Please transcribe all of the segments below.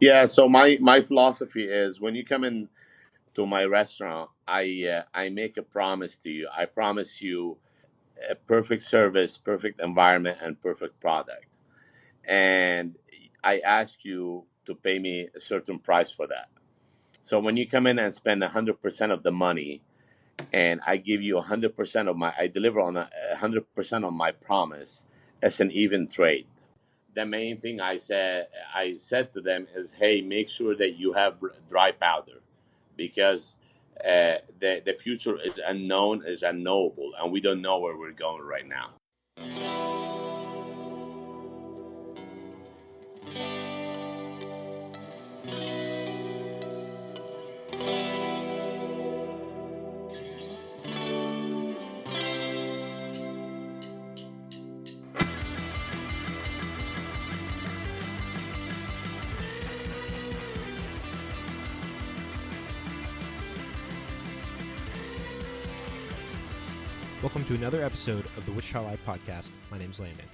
Yeah, so my philosophy is when you come in to my restaurant, I make a promise to you. I promise you a perfect service, perfect environment, and perfect product. And I ask you to pay me a certain price for that. So when you come in and spend 100% of the money, and I give you 100% of my, I deliver on 100% of my promise, it's an even trade. The main thing I said to them is, hey, make sure that you have dry powder, because the future is unknown, is unknowable, and we don't know where we're going right now. Welcome to another episode of the Wichita Live Podcast. My name's Landon.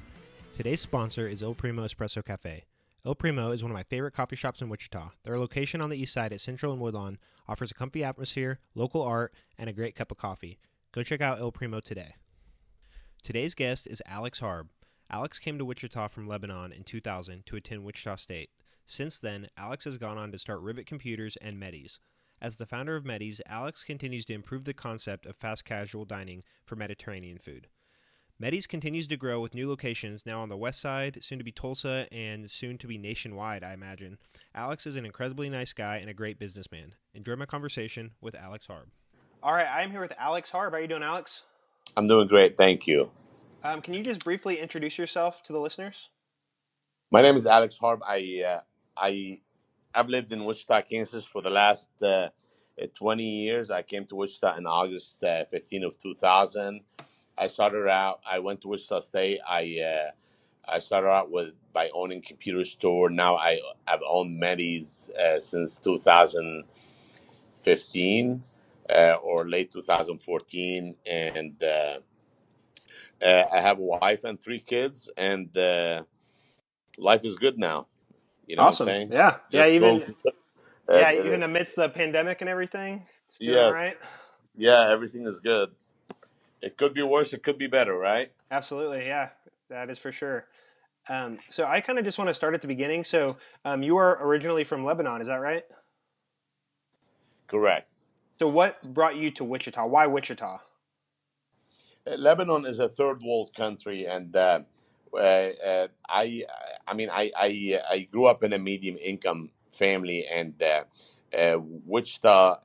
Today's sponsor is El Primo Espresso Cafe. El Primo is one of my favorite coffee shops in Wichita. Their location on the east side at Central and Woodlawn offers a comfy atmosphere, local art, and a great cup of coffee. Go check out El Primo today. Today's guest is Alex Harb. Alex came to Wichita from Lebanon in 2000 to attend Wichita State. Since then, Alex has gone on to start Ribbit Computers and Meddy's. As the founder of Meddys, Alex continues to improve the concept of fast casual dining for Mediterranean food. Meddys continues to grow with new locations now on the west side, soon to be Tulsa, and soon to be nationwide, I imagine. Alex is an incredibly nice guy and a great businessman. Enjoy my conversation with Alex Harb. All right, I'm here with Alex Harb. How are you doing, Alex? I'm doing great, thank you. Can you just briefly introduce yourself to the listeners? My name is Alex Harb. I've lived in Wichita, Kansas for the last 20 years. I came to Wichita in August 15 of 2000. I went to Wichita State. I started out with by owning computer store. Now I've owned Meddys since 2015 or late 2014, and I have a wife and three kids, and life is good now. You know what I'm Awesome. saying? Yeah. Yeah. Just going. Even amidst the pandemic and everything, it's doing all right. Yes, yeah, everything is good. It could be worse. It could be better, right? Absolutely. Yeah. That is for sure. So I kind of just want to start at the beginning. So you are originally from Lebanon, is that right? Correct. So what brought you to Wichita? Why Wichita? Lebanon is a third world country, and I grew up in a medium income family, and Wichita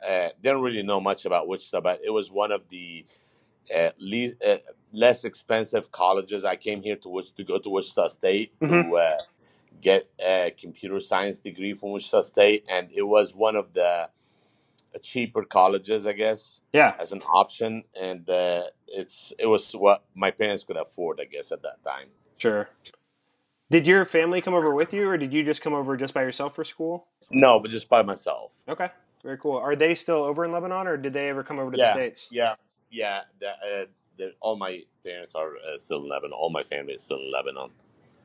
didn't really know much about Wichita, but it was one of the less expensive colleges. I came here to go to Wichita State Mm-hmm. to get a computer science degree from Wichita State, and it was one of the cheaper colleges, I guess, Yeah. as an option, and it was what my parents could afford, I guess, at that time. Sure. Did your family come over with you, or did you just come over just by yourself for school? No, but just by myself. Okay. Very cool. Are they still over in Lebanon, or did they ever come over to the Yeah, States? yeah, yeah. All my parents are still in Lebanon. All my family is still in Lebanon.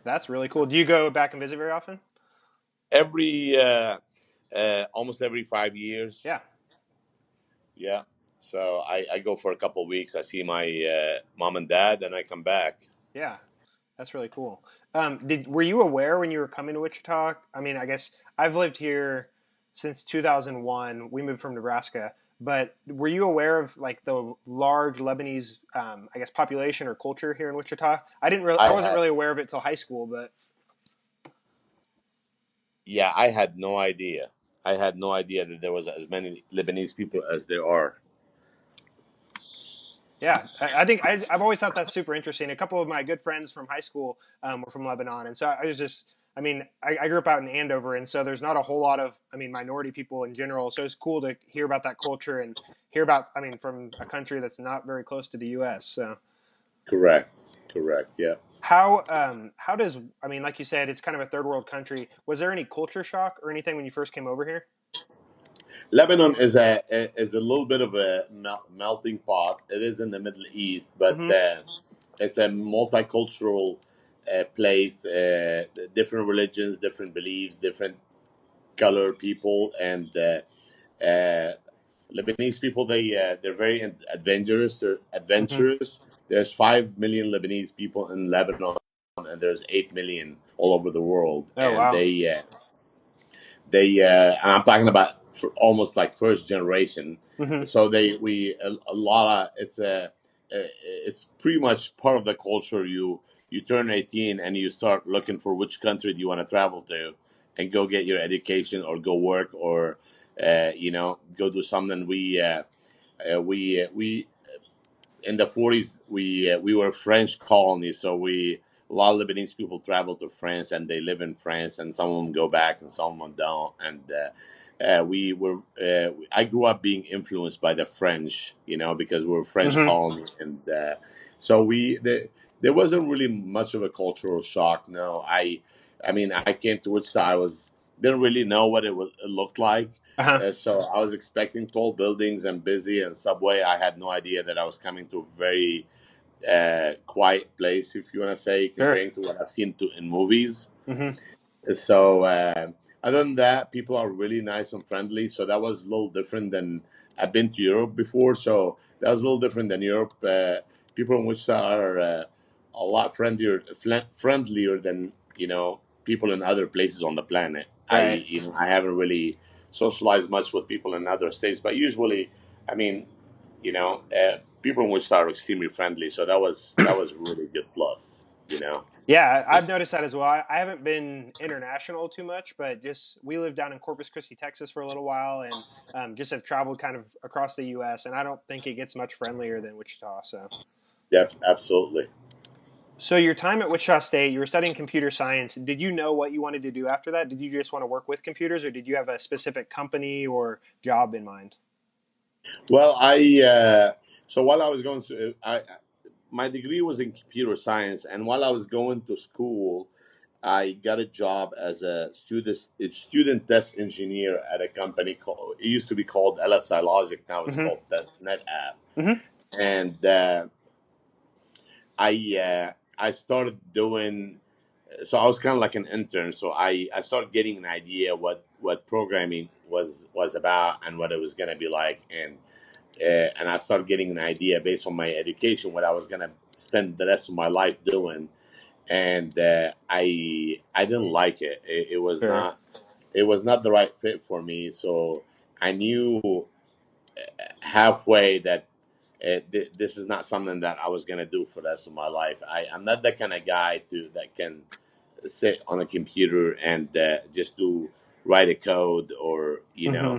That's really cool. Do you go back and visit very often? Every almost every 5 years. Yeah. Yeah. So I go for a couple of weeks. I see my mom and dad, and I come back. Yeah. That's really cool. Were you aware when you were coming to Wichita? I mean, I guess I've lived here since 2001. We moved from Nebraska, but were you aware of like the large Lebanese, I guess, population or culture here in Wichita? I I wasn't had really aware of it till high school, but Yeah, I had no idea. I had no idea that there was as many Lebanese people as there are. yeah, I think I've always thought that's super interesting. A couple of my good friends from high school were from Lebanon, and so I was just, I mean, I grew up out in Andover, and so there's not a whole lot of, I mean, minority people in general. So it's cool to hear about that culture and hear about, I mean, from a country that's not very close to the U.S. So Correct. Correct. Yeah. how does, I mean, like you said, it's kind of a third world country. Was there any culture shock or anything when you first came over here? Lebanon is a little bit of a melting pot. It is in the Middle East, but Mm-hmm. it's a multicultural place. Different religions, different beliefs, different color people, and Lebanese people, they're very adventurous. They're Hmm. adventurous. There's 5 million Lebanese people in Lebanon, and there's 8 million all over the world, Oh, and wow. and I'm talking about for almost like first generation. Hmm. So a lot of it's pretty much part of the culture. You turn 18 and you start looking for which country do you want to travel to, and go get your education or go work or go do something. We in the 40s we were a French colony, so we a lot of Lebanese people travel to France and they live in France, and some of them go back and some of them don't. And we were I grew up being influenced by the French, because we're a French Hmm. colony, and so there wasn't really much of a cultural shock. No, I mean, I came to Wichita. I was didn't really know what it looked like. Uh-huh. So I was expecting tall buildings and busy and subway. I had no idea that I was coming to a very quiet place, if you want to say, Sure. comparing to what I've seen in movies. Hmm. So other than that, people are really nice and friendly. So that was a little different than I've been to Europe before. So that was a little different than Europe. People in Wichita are a lot friendlier than people in other places on the planet. Right. I haven't really socialized much with people in other states, but usually, I mean, people in Wichita are extremely friendly. So that was a really good plus. Yeah, I've noticed that as well. I haven't been international too much, but just we lived down in Corpus Christi, Texas for a little while, and just have traveled kind of across the U.S. And I don't think it gets much friendlier than Wichita. Yep, absolutely. So your time at Wichita State, you were studying computer science. Did you know what you wanted to do after that? Did you just want to work with computers, or did you have a specific company or job in mind? Well, so while I was going to, my degree was in computer science, and while I was going to school, I got a job as a student test engineer at a company called. It used to be called LSI Logic. Now it's Hmm. called NetApp, Hmm. and I started doing. So I was kind of like an intern. So I started getting an idea what programming was about and what it was going to be like, and I started getting an idea based on my education what I was gonna spend the rest of my life doing, and I didn't like it. Sure. It was not the right fit for me. So I knew halfway that this is not something that I was gonna do for the rest of my life. I'm not that kind of guy that can sit on a computer and just do write a code or Hmm.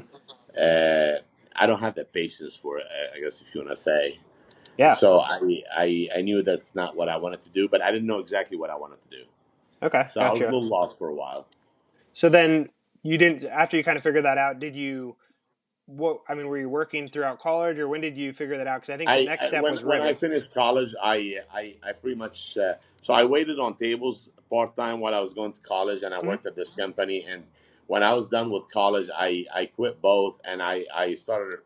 I don't have the patience for it. I guess if you want to say. Yeah. So I knew that's not what I wanted to do, but I didn't know exactly what I wanted to do. Okay. So I was a Gotcha. little lost for a while. So then you didn't, after you kind of figured that out, did you, what, I mean, were you working throughout college or when did you figure that out? Because I think the next step was When I Ribbit. finished college, I pretty much so I waited on tables part time while I was going to college, and I Hmm. worked at this company. And when I was done with college, I quit both, and I started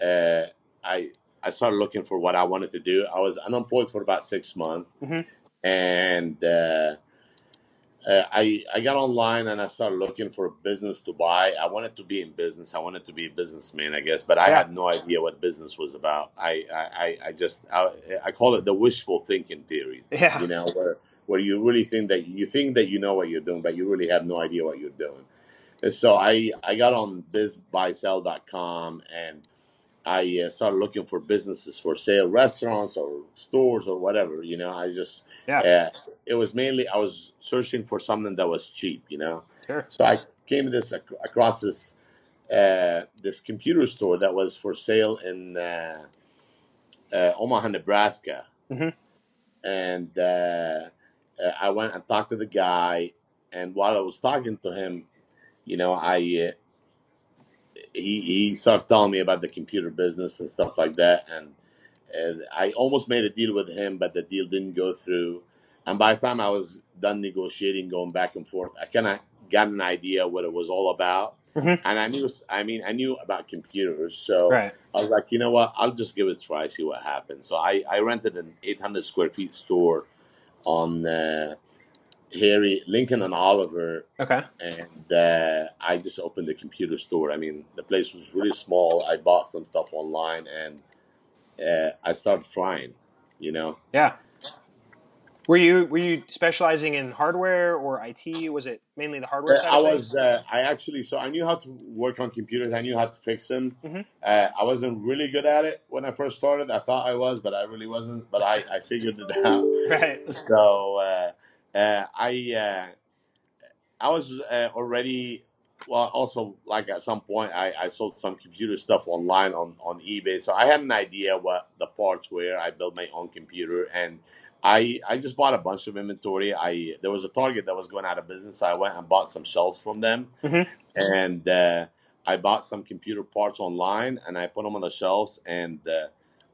uh, I I started looking for what I wanted to do. I was unemployed for about 6 months, Hmm. and I got online and I started looking for a business to buy. I wanted to be in business. I wanted to be a businessman, I guess, but I Yeah. had no idea what business was about. I call it the wishful thinking period. Yeah. Where you really think that you know what you're doing, but you really have no idea what you're doing. And so I got on bizbuysell.com and I started looking for businesses for sale, restaurants or stores or whatever. I just Yeah. uh, it was mainly I was searching for something that was cheap. Sure. So I came across this computer store that was for sale in Omaha, Nebraska, Hmm. and I went and talked to the guy. And while I was talking to him, I he started telling me about the computer business and stuff like that, and I almost made a deal with him, but the deal didn't go through. And by the time I was done negotiating, going back and forth, I kind of got an idea what it was all about. Hmm. And I knew about computers, so Right. I was like, you know what, I'll just give it a try, see what happens. So I rented an 800 square feet store on Harry, Lincoln and Oliver, Okay. and I just opened a computer store. I mean, the place was really small. I bought some stuff online, and I started trying. You know, Yeah. Were you specializing in hardware or IT? Was it mainly the hardware side I of was. things? I actually. So I knew how to work on computers. I knew how to fix them. Hmm. I wasn't really good at it when I first started. I thought I was, but I really wasn't. But I figured it out. Right. So I was already, well, also, like, at some point I sold some computer stuff online on eBay. So I had an idea what the parts were. I built my own computer, and I just bought a bunch of inventory. There was a Target that was going out of business. So I went and bought some shelves from them, Hmm. and I bought some computer parts online, and I put them on the shelves, and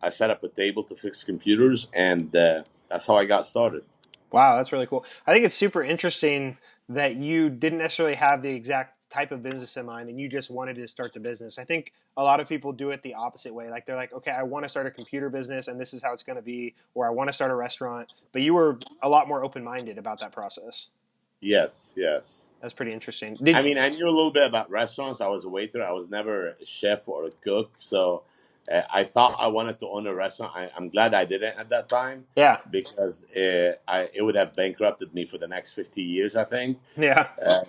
I set up a table to fix computers, and that's how I got started. Wow, that's really cool. I think it's super interesting that you didn't necessarily have the exact type of business in mind and you just wanted to start the business. I think a lot of people do it the opposite way. Like they're like, okay, I want to start a computer business and this is how it's going to be, or I want to start a restaurant. But you were a lot more open minded about that process. Yes, yes. That's pretty interesting. I Did mean, I knew a little bit about restaurants. I was a waiter. I was never a chef or a cook. So I thought I wanted to own a restaurant. I'm glad I didn't at that time, yeah, because it would have bankrupted me for the next 50 years, I think. yeah, Uh,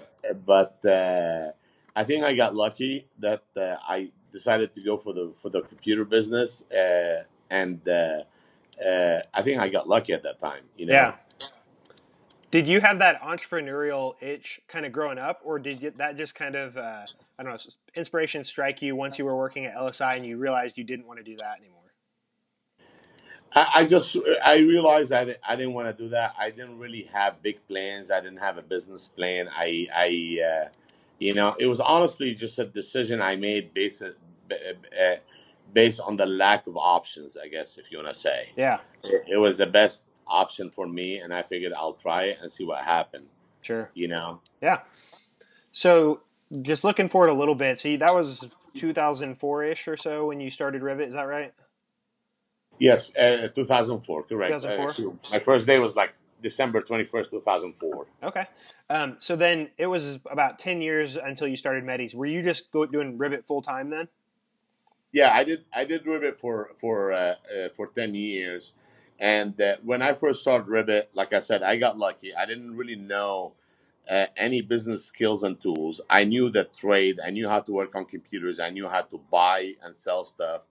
but I think I got lucky that I decided to go for the computer business, and I think I got lucky at that time. You yeah. know. Did you have that entrepreneurial itch kind of growing up, or that just kind of I don't know, inspiration strike you once you were working at LSI and you realized you didn't want to do that anymore? I just I realized I didn't want to do that. I didn't really have big plans. I didn't have a business plan. It was honestly just a decision I made based on the lack of options. I guess, if you want to say, Yeah, it was the best option for me, and I figured I'll try it and see what happened. sure. You know. Yeah. So just looking forward a little bit. See, that was 2004 ish or so when you started Ribbit. Is that right? Yes, 2004, correct. 2004. Shoot, my first day was like December 21st, 2004. Okay. So then it was about 10 years until you started Meddys. Were you just doing Ribbit full time then? Yeah, I did Ribbit for 10 years, and when I first started Ribbit, like I said, I got lucky. I didn't really know any business skills and tools. I knew the trade. I knew how to work on computers. I knew how to buy and sell stuff,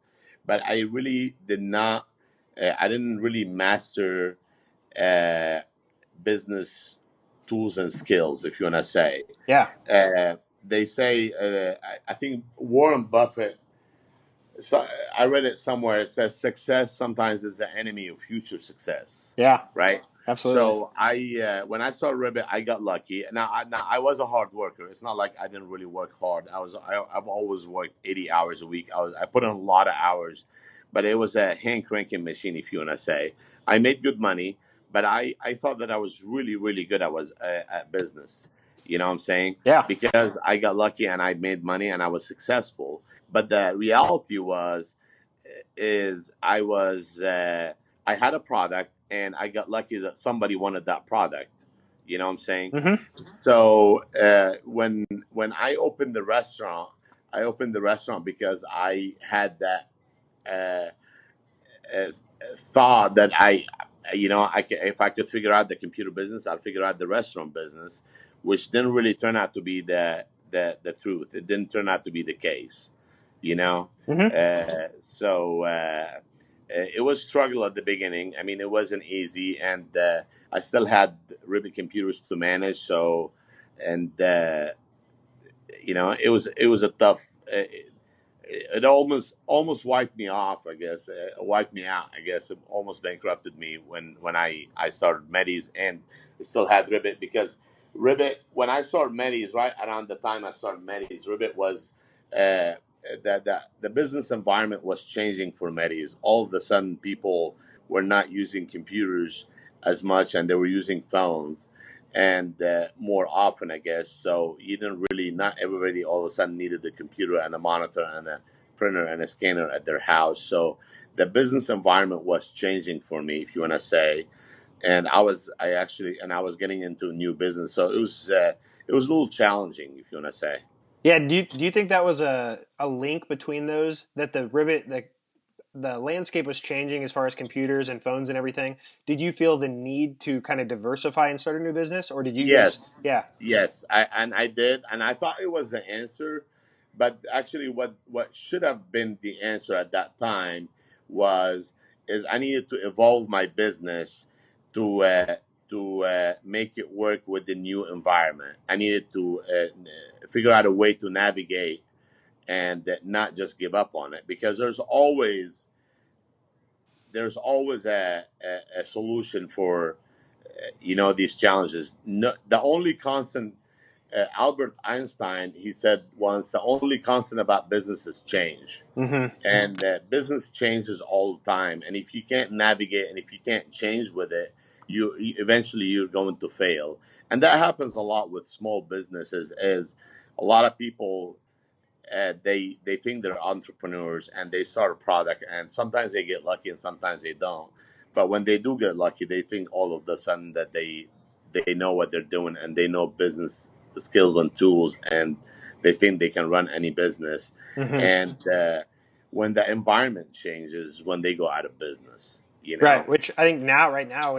but I really did not. I didn't really master uh, business tools and skills, if you want to say. Yeah. They say, I think Warren Buffett, so I read it somewhere. It says success sometimes is the enemy of future success, Yeah. right? Absolutely. So when I saw Ribbit, I got lucky. Now I was a hard worker. It's not like I didn't really work hard. I've always worked 80 hours a week. I put in a lot of hours, but it was a hand cranking machine, if you want to say. I made good money, but I thought that I was really really good at business. You know what I'm saying? Yeah. Because I got lucky and I made money and I was successful, but the reality is I had a product and I got lucky that somebody wanted that product. You know what I'm saying? Mm-hmm. So when I opened the restaurant because I had that uh, uh, thought that if I could figure out the computer business, I'll figure out the restaurant business, which didn't really turn out to be the truth. It didn't turn out to be the case, you know. Mm-hmm. It was struggle at the beginning. I mean, it wasn't easy, and I still had Ribbit computers to manage. So, and it was a tough. It almost wiped me off. I guess wiped me out. I guess it almost bankrupted me when I started Meddys, and still had Ribbit, because Ribbit, when I started Meddys, right around the time I started Meddys, Ribbit was the business environment was changing for Meddys. All of a sudden, people were not using computers as much, and they were using phones and more often, I guess. So you didn't really, not everybody all of a sudden needed a computer and a monitor and a printer and a scanner at their house. So the business environment was changing for me, if you want to say. and I was getting into a new business, so it was a little challenging, if you want to say. Yeah, do you think that was a link between those, that the landscape was changing as far as computers and phones and everything? Did you feel the need to kind of diversify and start a new business, or did you just Yes, yeah. yes, I did, and I thought it was the answer, but actually, what should have been the answer at that time was is I needed to evolve my business to make it work with the new environment. I needed to figure out a way to navigate and not just give up on it, because there's always a solution for these challenges. No, the only constant, Albert Einstein, he said once, the only constant about business is change, Mm-hmm. and business changes all the time. And if you can't navigate and if you can't change with it, eventually you're going to fail. And that happens a lot with small businesses. Is a lot of people, they think they're entrepreneurs and they start a product, and sometimes they get lucky and sometimes they don't. But when they do get lucky, they think all of a sudden that they know what they're doing and they know business skills and tools, and they think they can run any business. Mm-hmm. And when the environment changes, when they go out of business, you Right, know. which I think now, right now,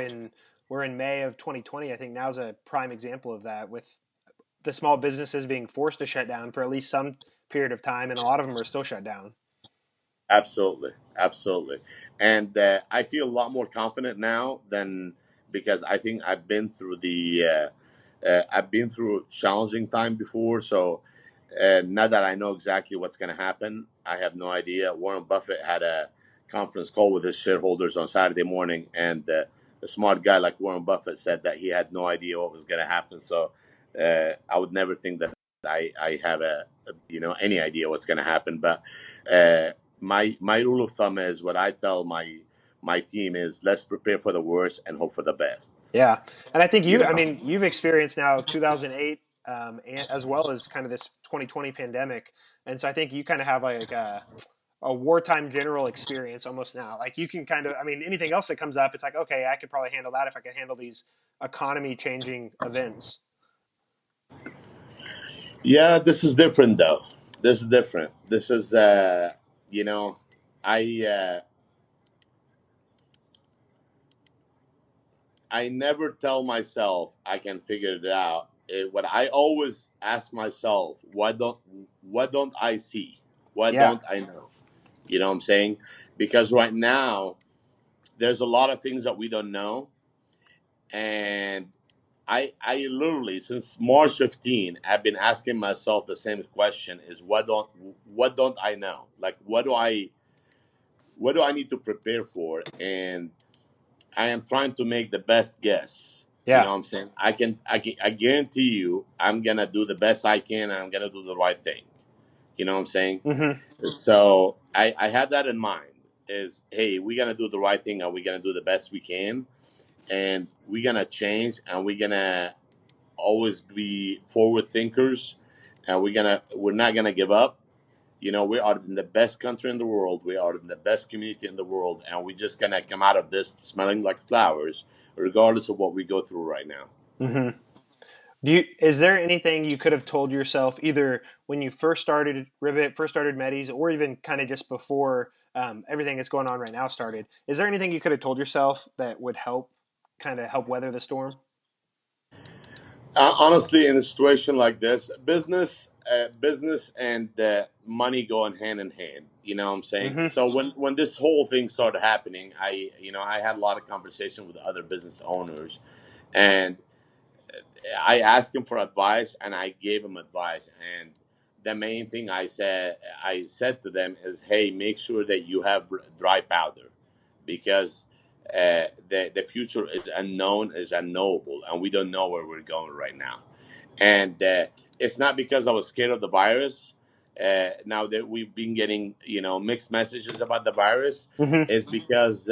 we're in May of 2020. I think now's a prime example of that, with the small businesses being forced to shut down for at least some period of time, and a lot of them are still shut down. Absolutely, absolutely, and I feel a lot more confident now than, because I think I've been through a challenging time before. So now that I know exactly what's going to happen, I have no idea. Warren Buffett had a conference call with his shareholders on Saturday morning, and a smart guy like Warren Buffett said that he had no idea what was going to happen. So I would never think that I have any idea what's going to happen, but. Uh, my rule of thumb is, what I tell my team is, let's prepare for the worst and hope for the best. Yeah, and I think You I know, mean, you've experienced now 2008, and as well as kind of this 2020 pandemic, and so I think you kind of have like a wartime general experience almost now. Like you can kind of, I mean, anything else that comes up, it's like, okay, I could probably handle that if I could handle these economy changing events. yeah, this is different though. This is different. This is you know, I uh, I never tell myself I can figure it out. What I always ask myself, what don't I see? What Yeah, don't I know? You know what I'm saying? Because right now there's a lot of things that we don't know, and I literally, since March 15, I've been asking myself the same question: is what don't I know? Like what do I need to prepare for? And I am trying to make the best guess. You yeah, know what I'm saying? I guarantee you I'm gonna do the best I can, and I'm gonna do the right thing. You know what I'm saying? mm-hmm. So I had that in mind. Is, hey, we're gonna do the right thing and we're gonna do the best we can, and we're gonna change, and we're gonna always be forward thinkers, and we're not gonna give up. We are in the best country in the world, we are in the best community in the world, and we're just gonna come out of this smelling like flowers, regardless of what we go through right now. Mm-hmm. Is there anything you could have told yourself, either when you first started Ribbit, first started Meddys, or even kind of just before everything that's going on right now started? Is there anything you could have told yourself that would help, kind of help weather the storm? Honestly, in a situation like this, business and money going hand in hand. You know what I'm saying? Mm-hmm. So when this whole thing started happening, I had a lot of conversation with other business owners, and I asked him for advice, and I gave him advice. And the main thing I said to them is, hey, make sure that you have dry powder, because the future is unknown, is unknowable, and we don't know where we're going right now. And it's not because I was scared of the virus. Now that we've been getting mixed messages about the virus, Mm-hmm. is because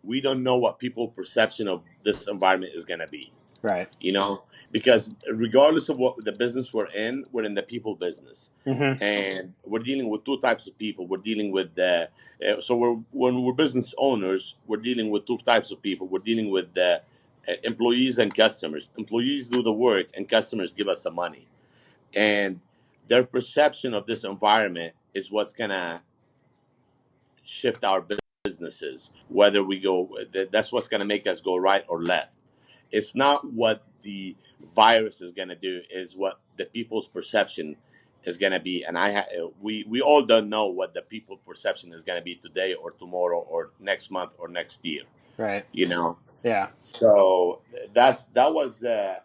we don't know what people's perception of this environment is going to be. Right. You know, because regardless of what the business we're in the people business, Mm-hmm. and we're dealing with two types of people. We're dealing with the when we're business owners, we're dealing with two types of people. We're dealing with the employees and customers. Employees do the work, and customers give us the money, and their perception of this environment is what's gonna shift our businesses. Whether we go, that's what's gonna make us go right or left. It's not what the virus is going to do, is what the people's perception is going to be. And we all don't know what the people perception is going to be today or tomorrow or next month or next year, Right. you know. Yeah. So that was the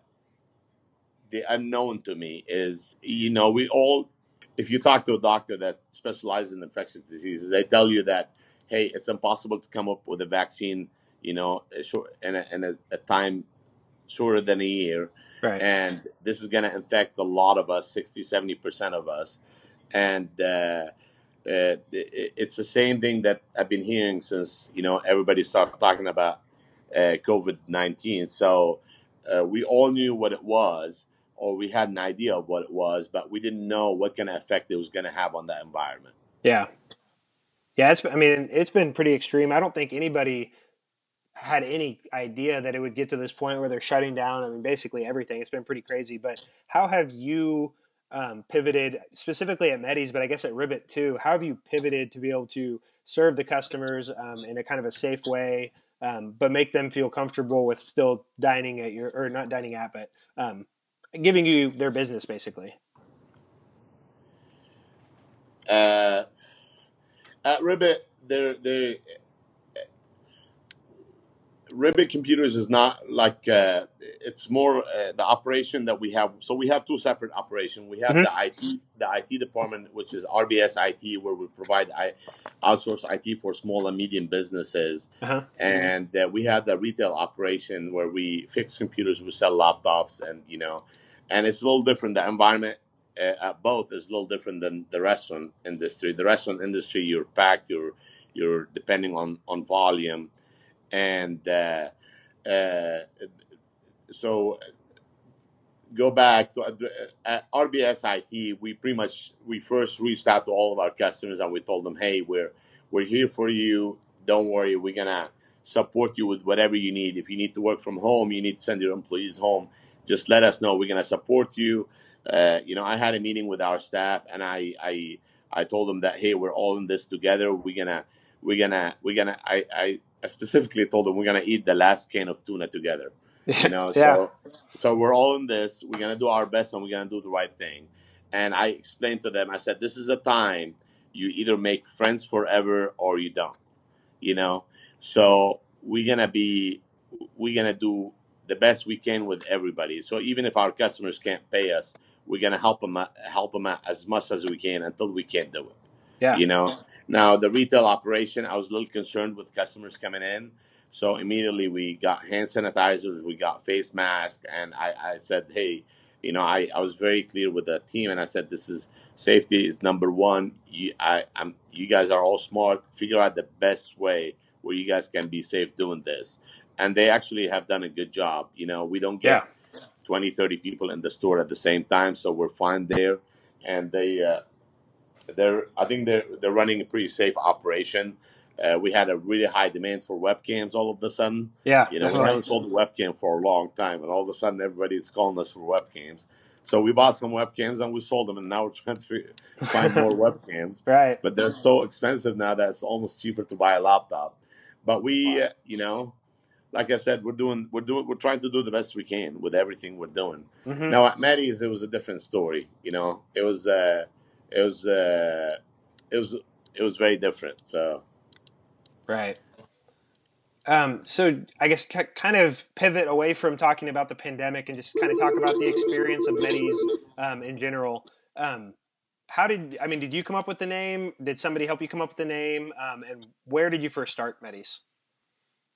unknown to me. Is, we all, if you talk to a doctor that specializes in infectious diseases, they tell you that, hey, it's impossible to come up with a vaccine, in a time shorter than a year, Right. and this is going to infect a lot of us, 60-70% of us. And it's the same thing that I've been hearing since everybody started talking about COVID-19. So we all knew what it was, or we had an idea of what it was, but we didn't know what kind of effect it was going to have on the environment. Yeah. Yeah. It's been pretty extreme. I don't think anybody had any idea that it would get to this point where they're shutting down. I mean, basically everything. It's been pretty crazy. But how have you pivoted, specifically at Meddys, but I guess at Ribbit too? How have you pivoted to be able to serve the customers in a kind of a safe way, but make them feel comfortable with still dining at your, or not dining at, but giving you their business, basically? Uh, at Ribbit, Ribbit Computers is not like it's more the operation that we have. So we have two separate operations. We have Mm-hmm. the IT department, which is RBS IT, where we provide outsource IT for small and medium businesses, Uh-huh. and we have the retail operation where we fix computers, we sell laptops, and it's a little different. The environment at both is a little different than the restaurant industry. The restaurant industry, you're packed, you're depending on volume, and uh, so go back to at RBS IT. We first reached out to all of our customers and we told them, hey, we're here for you. Don't worry, we're gonna support you with whatever you need. If you need to work from home, you need to send your employees home, just let us know. We're gonna support you. I had a meeting with our staff, and I told them that, hey, we're all in this together. I specifically told them we're gonna eat the last can of tuna together. Yeah. So we're all in this. We're gonna do our best, and we're gonna do the right thing. And I explained to them. I said, this is a time you either make friends forever or you don't. You know. So we're gonna do the best we can with everybody. So even if our customers can't pay us, we're gonna help them out as much as we can until we can't do it. Yeah. you know Now the retail operation, I was a little concerned with customers coming in, so immediately we got hand sanitizers, we got face masks, and I said, hey, I was very clear with the team, and I said, this is safety is number one. You guys are all smart, figure out the best way where you guys can be safe doing this. And they actually have done a good job. We don't Yeah. get 20, 30 people in the store at the same time, so we're fine there. And I think they're running a pretty safe operation. We had a really high demand for webcams all of a sudden. Yeah. We Definitely. haven't sold a webcam for a long time, and all of a sudden everybody's calling us for webcams. So we bought some webcams and we sold them, and now we're trying to find more webcams. Right. But they're so expensive now that it's almost cheaper to buy a laptop. But we, like I said, we're trying to do the best we can with everything we're doing. Mm-hmm. Now at Meddys, it was a different story. It was it was it was very different. So Right. So I guess kind of pivot away from talking about the pandemic and just kind of talk about the experience of Meddys in general. Um, did you come up with the name? Did somebody help you come up with the name? And where did you first start Meddys?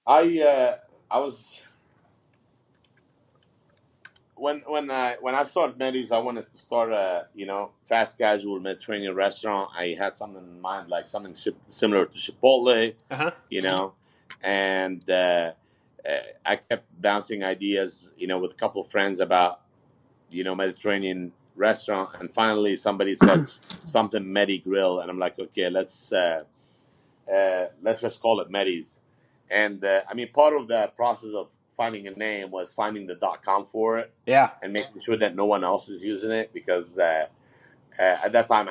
I was when I started Meddys, I wanted to start a fast casual Mediterranean restaurant. I had something in mind, like something similar to Chipotle, Uh huh. you know, and I kept bouncing ideas, with a couple of friends about, Mediterranean restaurant, and finally somebody said something Meddy Grill, and I'm like, okay, let's just call it Meddys. And I mean, part of the process of finding a name was finding the .com for it Yeah. and making sure that no one else is using it, because at that time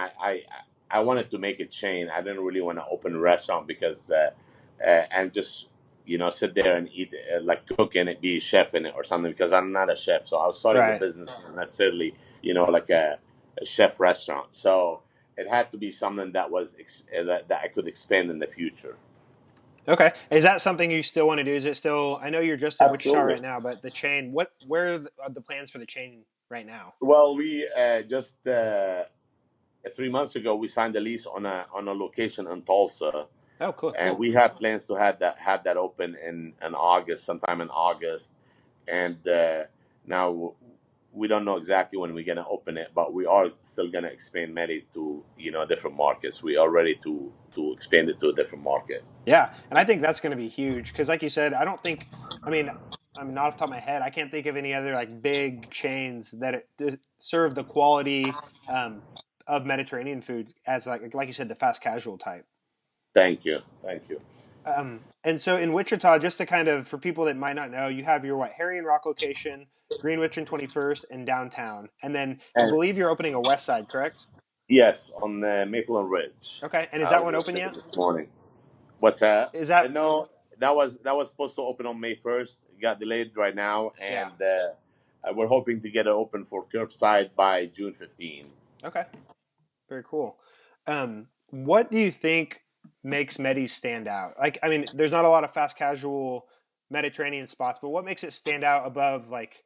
I wanted to make a chain. I didn't really want to open a restaurant because and just sit there and eat like cook in it, be a chef in it or something, because I'm not a chef. So I was starting a Right. business, not necessarily like a chef restaurant. So it had to be something that was that I could expand in the future. Okay. Is that something you still want to do? Is it still? I know you're just in Wichita Absolutely. right now, but the chain. Where are the plans for the chain right now? Well, we just 3 months ago we signed a lease on a location in Tulsa, Oh, cool. and we had plans to have that open in August, sometime in August, and now we don't know exactly when we're gonna open it, but we are still gonna expand Meddys to different markets. We are ready to expand it to a different market. Yeah, and I think that's going to be huge because, like you said, I don't think. I mean, I'm not off the top of my head. I can't think of any other like big chains that serve the quality um, of Mediterranean food as like you said, the fast casual type. Thank you, thank you. And so in Wichita, just to kind of for people that might not know, you have your Harry and Rock location, Greenwich and 21st, and downtown, and then I And believe you're opening a West Side, correct? yes, on Maple and Ridge. Okay, and is I that was one just open checking yet? this morning. What's that? Is that No, that was supposed to open on May 1st. It got delayed right now, yeah? and we're hoping to get it open for curbside by June 15. Okay. Very cool. What do you think makes Meddys stand out? Like, I mean, there's not a lot of fast casual Mediterranean spots, but what makes it stand out above like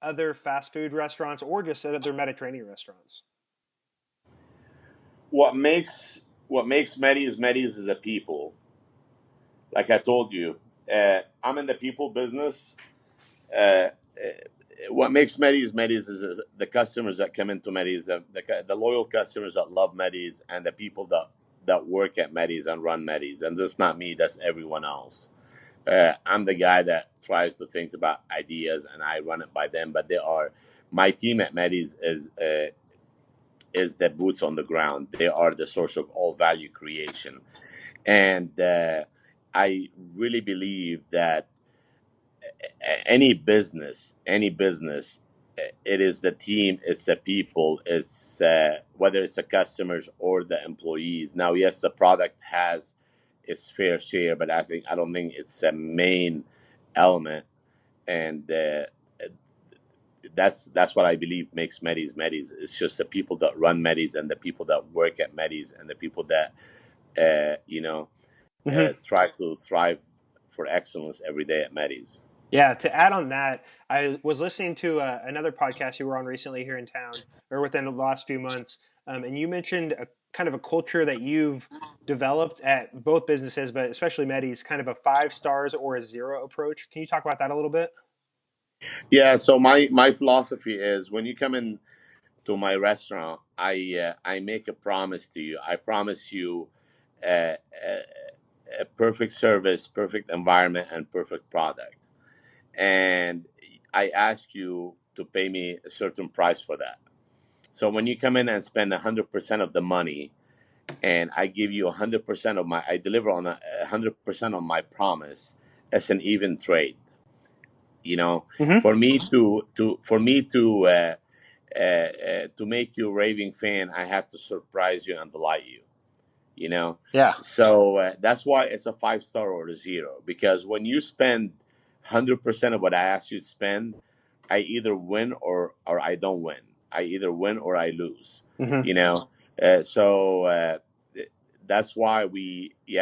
other fast food restaurants or just other Mediterranean restaurants? What makes Meddys is a people. Like I told you, I'm in the people business. Uh, what makes Meddys is the customers that come into Meddys, the loyal customers that love Meddys, and the people that work at Meddys and run Meddys. And that's not me; that's everyone else. I'm the guy that tries to think about ideas, and I run it by them. But they are my team at Meddys is the boots on the ground. They are the source of all value creation, and I really believe that any business, it is the team, it's the people, it's whether it's the customers or the employees. Now, yes, the product has its fair share, but I don't think it's a main element, and that's what I believe makes Meddys. It's just the people that run Meddys and the people that work at Meddys and the people that uh, you know Hmm. try to thrive for excellence every day at Meddys. Yeah. To add on that, I was listening to another podcast you were on recently here in town, or within the last few months, and you mentioned a kind of a culture that you've developed at both businesses, but especially Meddys, kind of a 5 stars or a zero approach. Can you talk about that a little bit? Yeah, so my philosophy is, when you come in to my restaurant, I make a promise to you. I promise you a perfect service, perfect environment, and perfect product. And I ask you to pay me a certain price for that. So when you come in and spend 100% of the money, and I give you 100% of I deliver on 100% of my promise, it's an even trade. You know, Hmm. for me to make you a raving fan, I have to surprise you and delight you. You know, Yeah. so that's why it's a 5 star or a zero. Because when you spend 100% of what I ask you to spend, I either win or I don't win. I either win or I lose. Hmm. You know, so that's why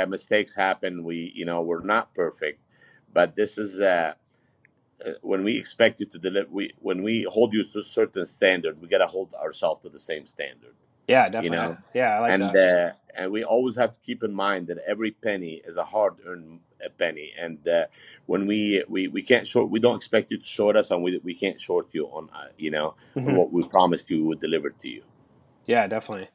mistakes happen. We're not perfect, but this is when we expect you to deliver. When we hold you to a certain standard, we got to hold ourselves to the same standard. Yeah, You definitely. know, Yeah, I like and that. we always have to keep in mind that every penny is a hard-earned penny, and when we can't short, we don't expect you to short us, and we can't short you on on Hmm. what we promised you we would deliver to you. Yeah, definitely.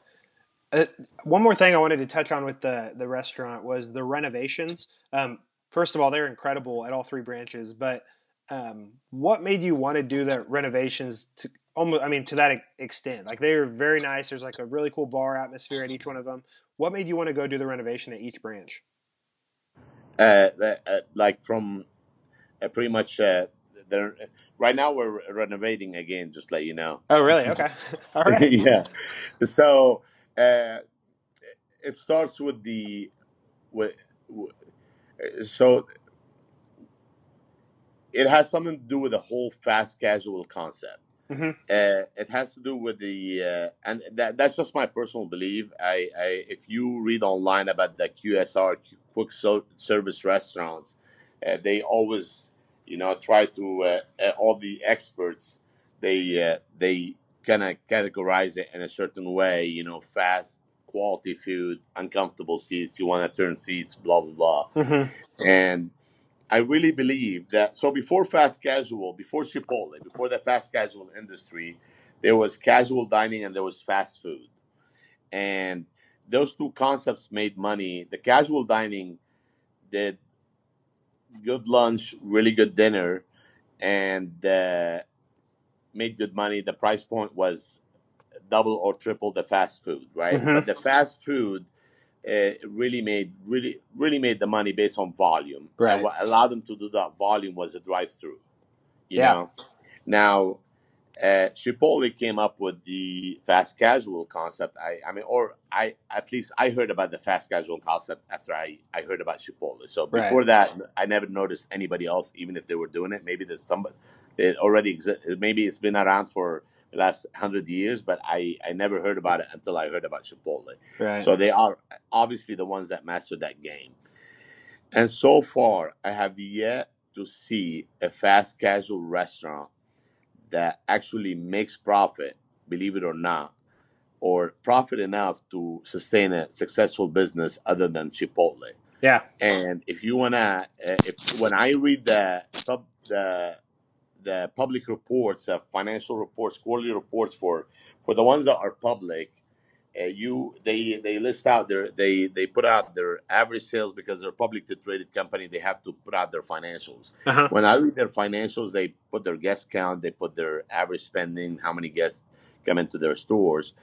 Uh, One more thing I wanted to touch on with the restaurant was the renovations. first of all, they're incredible at all three branches. But what made you want to do the renovations to almost? I mean, to that extent, like they are very nice. There's like a really cool bar atmosphere at each one of them. What made you want to go do the renovation at each branch? Like from pretty much they're right now we're renovating again, just let you know. Oh, really? Okay. All right. Yeah. So uh, it starts with the with, so it has something to do with the whole fast casual concept. Mm-hmm. It has to do with the and that's just my personal belief. If you read online about the QSR, quick service restaurants, they always try to all the experts they kind of categorize it in a certain way. Fast quality food, uncomfortable seats. You want to turn seats, blah blah blah, Mm-hmm. and I really believe that. So before fast casual, before Chipotle, before the fast casual industry, there was casual dining and there was fast food, and those two concepts made money. The casual dining did good lunch, really good dinner, and made good money. The price point was double or triple the fast food, right? But Mm-hmm. the fast food really made the money based on volume, and Right. what allowed them to do that volume was a drive-through. you Yeah. know Now, Chipotle came up with the fast casual concept. I mean, or I at least I heard about the fast casual concept after I heard about Chipotle. So Right. before that, I never noticed anybody else, even if they were doing it. Maybe there's somebody it already exists. Maybe it's been around for the last 100 years, but I never heard about it until I heard about Chipotle. Right. So they are obviously the ones that mastered that game. And so far, I have yet to see a fast casual restaurant that actually makes profit, believe it or not, or profit enough to sustain a successful business other than Chipotle. Yeah. And if you wanna, if when I read the public reports, financial reports, quarterly reports for the ones that are public, you they list out they put out their average sales because they're a publicly traded company. They have to put out their financials. Uh huh. When I read their financials, they put their guest count, they put their average spending, how many guests come into their stores.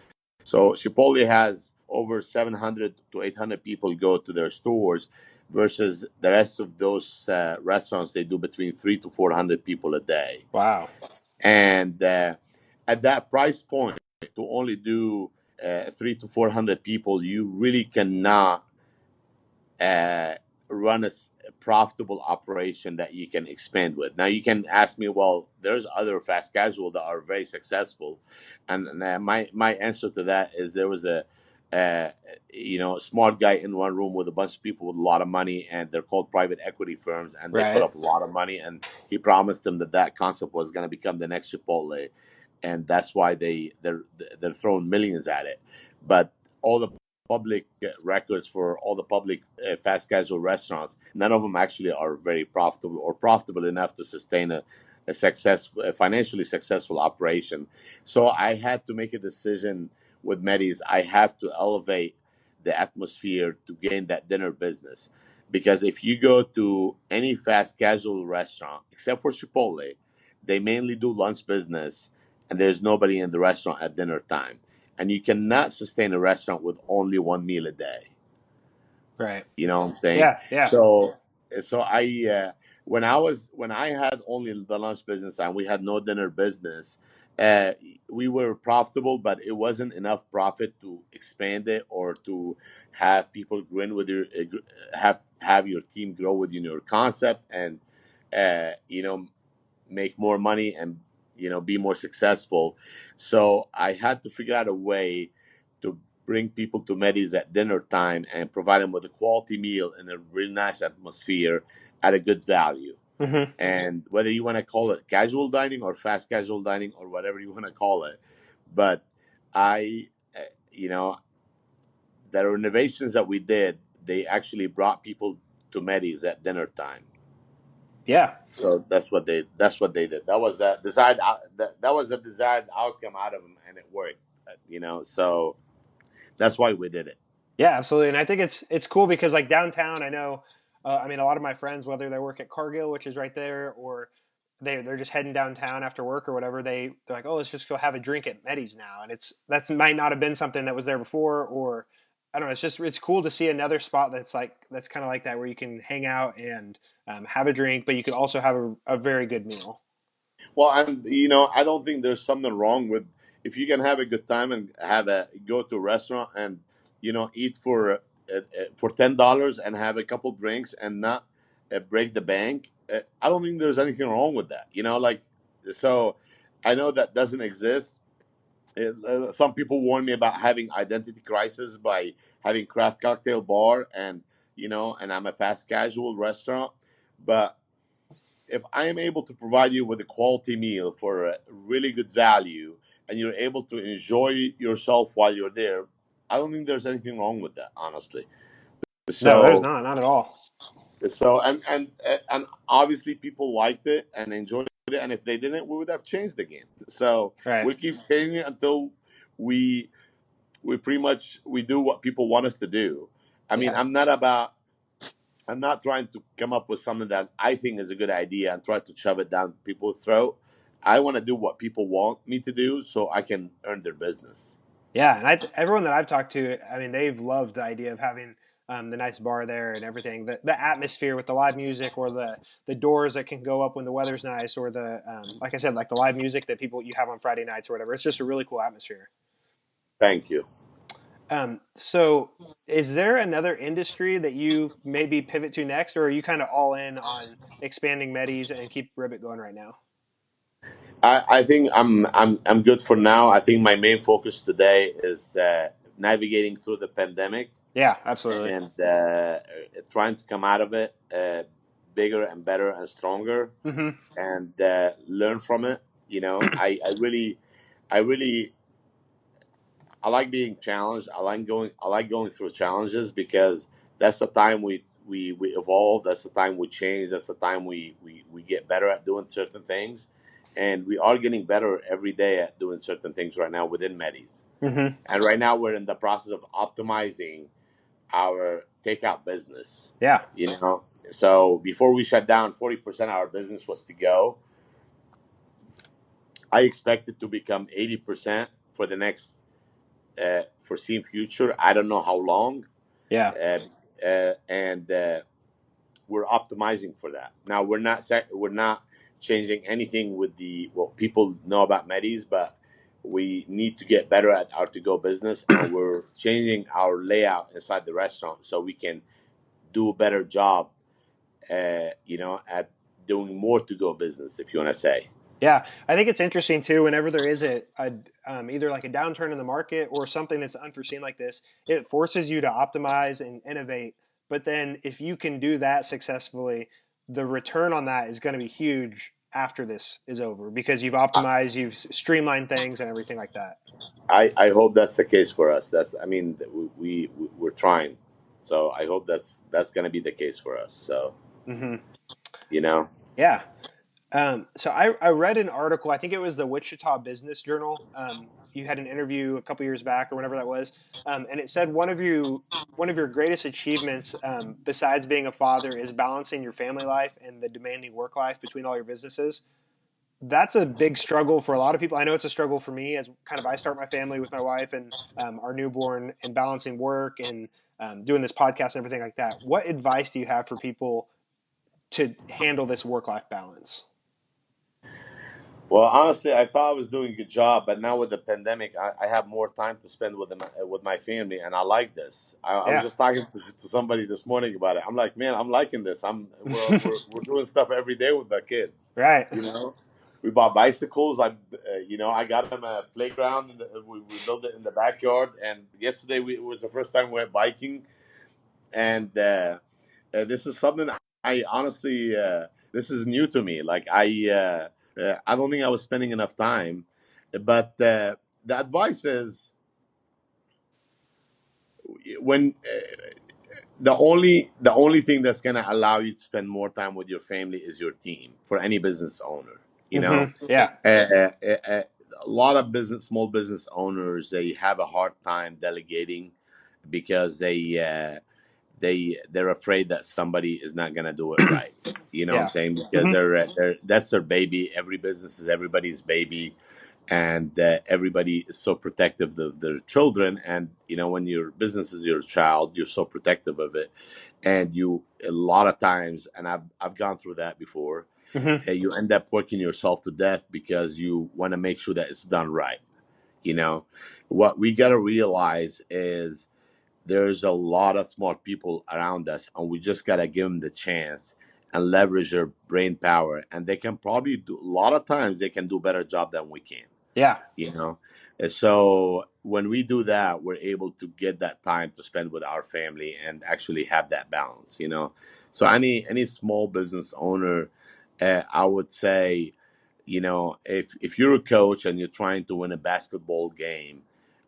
So Chipotle has over 700 to 800 people go to their stores, versus the rest of those restaurants. They do between 3 to 400 people a day, Wow. and at that price point, to only do 3 to 400 people, you really cannot uh, run a profitable operation that you can expand with. Now you can ask me, well, there's other fast casual that are very successful, and my answer to that is there was uh, a smart guy in one room with a bunch of people with a lot of money, and they're called private equity firms, and they put Right. up a lot of money, and he promised them that that concept was going to become the next Chipotle, and that's why they're throwing millions at it. But all the public records for all the public fast casual restaurants, none of them actually are very profitable or profitable enough to sustain a financially successful operation. So I had to make a decision with Meddys. I have to elevate the atmosphere to gain that dinner business. Because if you go to any fast casual restaurant, except for Chipotle, they mainly do lunch business, and there's nobody in the restaurant at dinner time, and you cannot sustain a restaurant with only one meal a day. Right. You know what I'm saying? Yeah. Yeah. So I when I had only the lunch business and we had no dinner business, uh, we were profitable, but it wasn't enough profit to expand it or to have people grin with your have your team grow with your concept, and uh, you know make more money, and be more successful. So I had to figure out a way to bring people to Meddys at dinner time and provide them with a quality meal in a really nice atmosphere at a good value. Mm-hmm. And whether you want to call it casual dining or fast casual dining or whatever you want to call it, but I, you know, the renovations that we did, they actually brought people to Meddys at dinner time. Yeah. So that's what they did. That was the desired outcome out of them, and it worked. So that's why we did it. Yeah, absolutely. And I think it's cool because like downtown, I know I mean, a lot of my friends, whether they work at Cargill, which is right there, or they're just heading downtown after work or whatever, they're like, oh, let's just go have a drink at Meddys now, and that's might not have been something that was there before, or I don't know. It's cool to see another spot that's kind of like that where you can hang out and have a drink, but you can also have a very good meal. Well, and I don't think there's something wrong with if you can have a good time and have a go to a restaurant and eat for $10 and have a couple drinks and not break the bank. I don't think there's anything wrong with that. Like so, I know that doesn't exist. Some people warn me about having identity crisis by having craft cocktail bar and I'm a fast casual restaurant, but if I am able to provide you with a quality meal for a really good value and you're able to enjoy yourself while you're there, I don't think there's anything wrong with that, honestly. No, there's So, not at all. and obviously people liked it and enjoyed it, and if they didn't, we would have changed the game. So Right. we'll keep changing it until we we pretty much we do what people want us to do. I mean, Yeah. I'm not trying to come up with something that I think is a good idea and try to shove it down people's throat. I want to do what people want me to do so I can earn their business. Yeah, and everyone that I've talked to, I mean, they've loved the idea of having the nice bar there and everything. The atmosphere with the live music, or the doors that can go up when the weather's nice, or the like I said, like the live music that people you have on Friday nights or whatever. It's just a really cool atmosphere. Thank you. So, is there another industry that you maybe pivot to next, or are you kind of all in on expanding Meddys and keep Ribbit going right now? I think I'm good for now. I think my main focus today is navigating through the pandemic Yeah, absolutely. and trying to come out of it bigger and better and stronger Hmm. and learn from it. I really I like being challenged. I like going through challenges because that's the time we evolve. That's the time we change. That's the time we get better at doing certain things, and we are getting better every day at doing certain things right now within Meddys. Hmm. And right now we're in the process of optimizing our takeout business. Yeah. So before we shut down, 40% of our business was to go. I expect it to become 80% for the next foreseen future. I don't know how long, Yeah. uh, and we're optimizing for that. Now we're not changing anything with the what people know about Meddys, but we need to get better at our to go business, and we're changing our layout inside the restaurant so we can do a better job. At doing more to go business, if you want to say. Yeah, I think it's interesting too. Whenever there is either like a downturn in the market or something that's unforeseen like this, it forces you to optimize and innovate. But then, if you can do that successfully, the return on that is going to be huge after this is over because you've optimized, you've streamlined things, and everything like that. I hope that's the case for us. That's I mean we're trying, so I hope that's going to be the case for us. So Hmm. you know, Yeah. So I read an article. I think it was the Wichita Business Journal. You had an interview a couple years back or whenever that was, and it said one of your greatest achievements, besides being a father, is balancing your family life and the demanding work life between all your businesses. That's a big struggle for a lot of people. I know it's a struggle for me as kind of I start my family with my wife and our newborn and balancing work and doing this podcast and everything like that. What advice do you have for people to handle this work life balance? well, honestly, I thought I was doing a good job, but now with the pandemic, I have more time to spend with my family, and I like this. I was Yeah. just talking to somebody this morning about it. I'm like, man, I'm liking this. We're doing stuff every day with the kids. Right. You know, we bought bicycles. I got them a playground. We built it in the backyard, and yesterday it was the first time we went biking, and this is something I honestly this is new to me. Like I don't think I was spending enough time, but the advice is when the only thing that's gonna allow you to spend more time with your family is your team for any business owner. You know, Yeah. uh, uh, uh, uh, a lot of small business owners, they have a hard time delegating because they're afraid that somebody is not gonna do it right. You know what I'm Yeah. saying? Because Hmm. they're that's their baby. Every business is everybody's baby, and everybody is so protective of their children. And when your business is your child, you're so protective of it, and you a lot of times, and I've gone through that before. Hmm. You end up working yourself to death because you want to make sure that it's done right. You know, what we got to realize is there's a lot of smart people around us, and we just got to give them the chance and leverage their brain power. And they can probably do, a lot of times, they can do a better job than we can, Yeah. you know? And so when we do that, we're able to get that time to spend with our family and actually have that balance. So any small business owner, I would say, if you're a coach and you're trying to win a basketball game,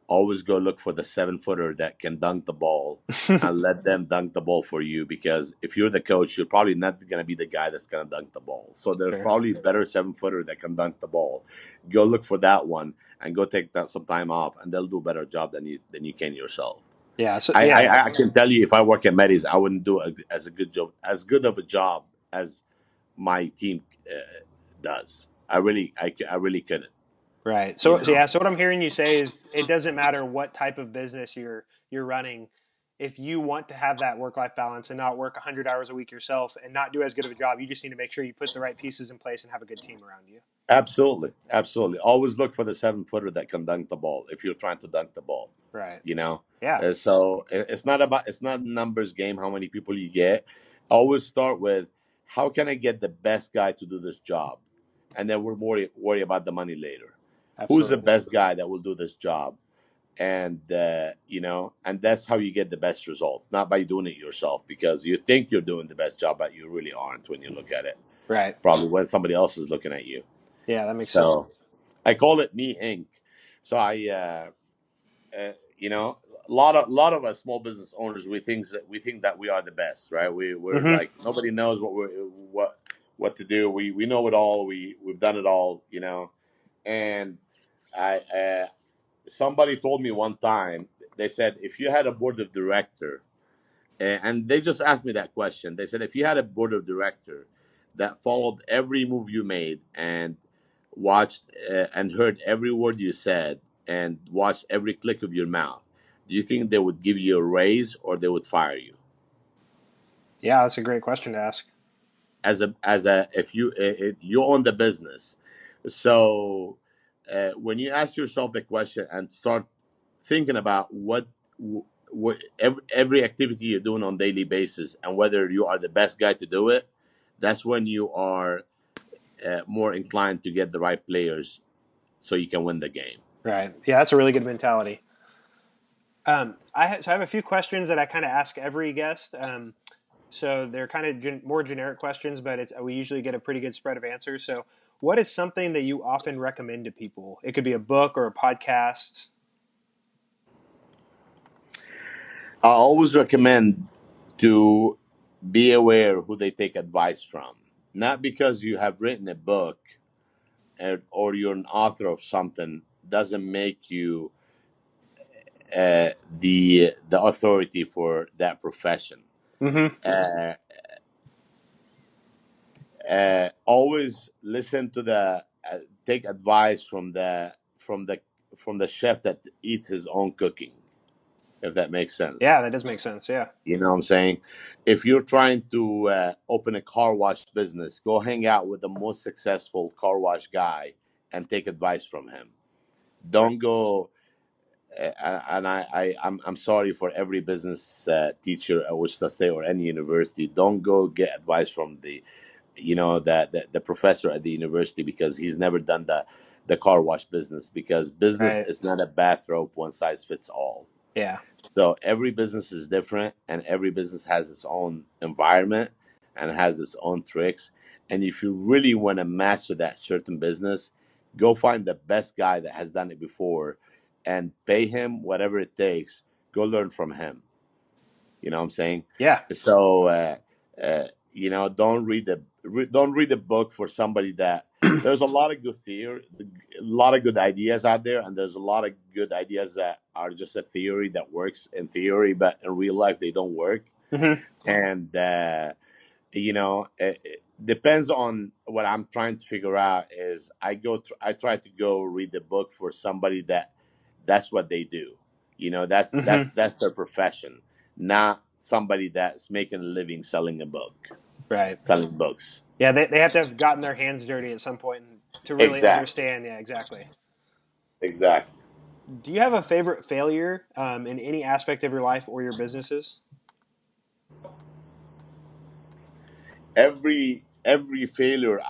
always go look for the 7 footer that can dunk the ball and let them dunk the ball for you. Because if you're the coach, you're probably not going to be the guy that's going to dunk the ball. So there's Sure. probably a better 7 footer that can dunk the ball. Go look for that one and go take that some time off, and they'll do a better job than you can yourself. Yeah. So I, yeah. I, I can tell you, if I work at Meddys, I wouldn't do as good of a job as my team does. I really couldn't. Right. You So know, yeah. So what I'm hearing you say is it doesn't matter what type of business you're running. If you want to have that work-life balance and not work 100 hours a week yourself and not do as good of a job, you just need to make sure you put the right pieces in place and have a good team around you. absolutely, absolutely. Always look for the 7 footer that can dunk the ball if you're trying to dunk the ball. Right. You know, Yeah. so it's not a numbers game. How many people you get? Always start with how can I get the best guy to do this job, and then we're more worry about the money later. Who's the Absolutely. best guy that will do this job? And and that's how you get the best results, not by doing it yourself, because you think you're doing the best job, but you really aren't when you look at it. Right. Probably when somebody else is looking at you. Yeah, that makes sense. So I call it me Inc. So a lot of us small business owners, we think that we are the best, right? We're Hmm. like, nobody knows what to do. We know it all. We've done it all. And I somebody told me one time, they said, if you had a board of director, and they just asked me that question. They said, if you had a board of director that followed every move you made and watched and heard every word you said and watched every click of your mouth, do you think they would give you a raise or they would fire you? Yeah, that's a great question to ask. As a if you own the business, so when you ask yourself the question and start thinking about what every activity you're doing on daily basis and whether you are the best guy to do it, that's when you are more inclined to get the right players so you can win the game. Right. Yeah, that's a really good mentality. So I have a few questions that I kind of ask every guest. So they're kind of more generic questions, but we usually get a pretty good spread of answers. So, what is something that you often recommend to people? It could be a book or a podcast. I always recommend to be aware who they take advice from, not because you have written a book or you're an author of something doesn't make you the authority for that profession. Mm-hmm. Uh, always listen to take advice from the chef that eats his own cooking, if that makes Yeah, sense. that does make sense. Yeah. You know what I'm saying? If you're trying to open a car wash business, go hang out with the most successful car wash guy and take advice from him. Right. Don't go. And I'm sorry for every business teacher at Wichita State or any university. Don't go get advice from the professor at the university, because he's never done the car wash business, because business Right. is not a bathrobe one size fits all. Yeah. So every business is different, and every business has its own environment and has its own tricks. And if you really want to master that certain business, go find the best guy that has done it before and pay him whatever it takes. Go learn from him. You know what I'm saying? Yeah. So don't read the book for somebody that there's a lot of good theory, a lot of good ideas out there, and there's a lot of good ideas that are just a theory that works in theory, but in real life they don't work. Mm-hmm. And it depends on what I'm trying to figure out. Is I try to go read the book for somebody that's what they do. That's Mm-hmm. that's their profession, not somebody that's making a living selling a book, Right. selling books. Yeah, they have to have gotten their hands dirty at some point to really Exactly. understand. Yeah, exactly. Exactly. Do you have a favorite failure in any aspect of your life or your businesses? Every failure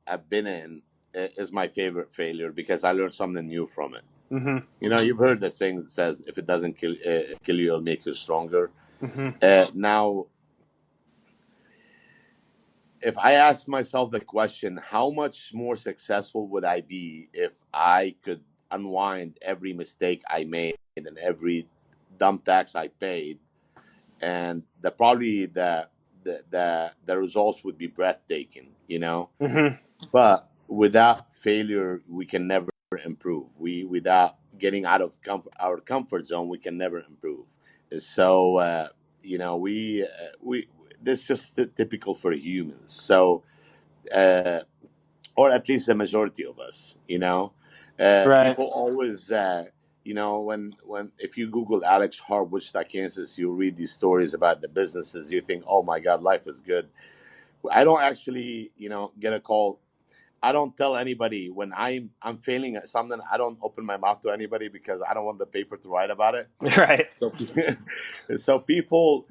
I've been in is my favorite failure because I learned something new from it. Mm-hmm. You've heard the saying that says, "If it doesn't kill you, it'll make you stronger." Mm-hmm. Now, if I ask myself the question, how much more successful would I be if I could unwind every mistake I made and every dumb tax I paid, and probably the results would be breathtaking. Mm-hmm. But without failure, we can never improve. Without getting out of our comfort zone, we can never improve. So we this is just typical for humans. So uh, or at least the majority of us. Right. People always. When if you Google Alex Harb, Wichita, Kansas, you read these stories about the businesses. You think, oh my God, life is good. I don't actually, get a call. I don't tell anybody when I'm failing at something. I don't open my mouth to anybody because I don't want the paper to write about it. Right. So, so people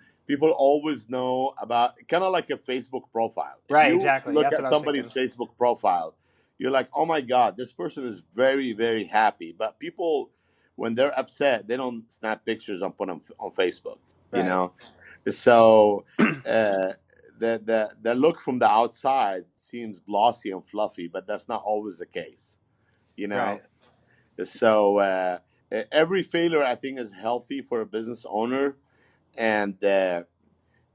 always know about kind of like a Facebook profile. If Right. you Exactly. look That's at what I was somebody's thinking. Facebook profile, you're like, oh my God, this person is very very happy. But people, when they're upset, they don't snap pictures and put them on Facebook. You Right. know, so uh, the look from the outside seems glossy and fluffy, but that's not always the case. You Right. know, so every failure I think is healthy for a business owner, and